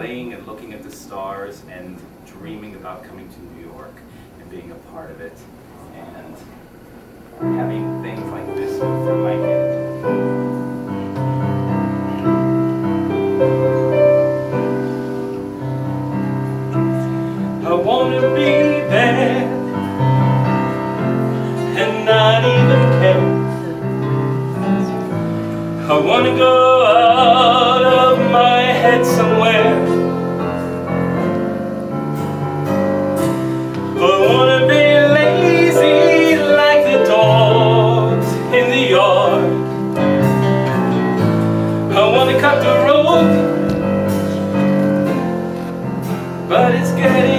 laying and looking at the stars and dreaming about coming to New York and being a part of it, and having things like this go through my head. I wanna be there and not even care. I wanna go out of my head somewhere. I wanna be lazy like the dogs in the yard. I wanna cut the rope, but it's getting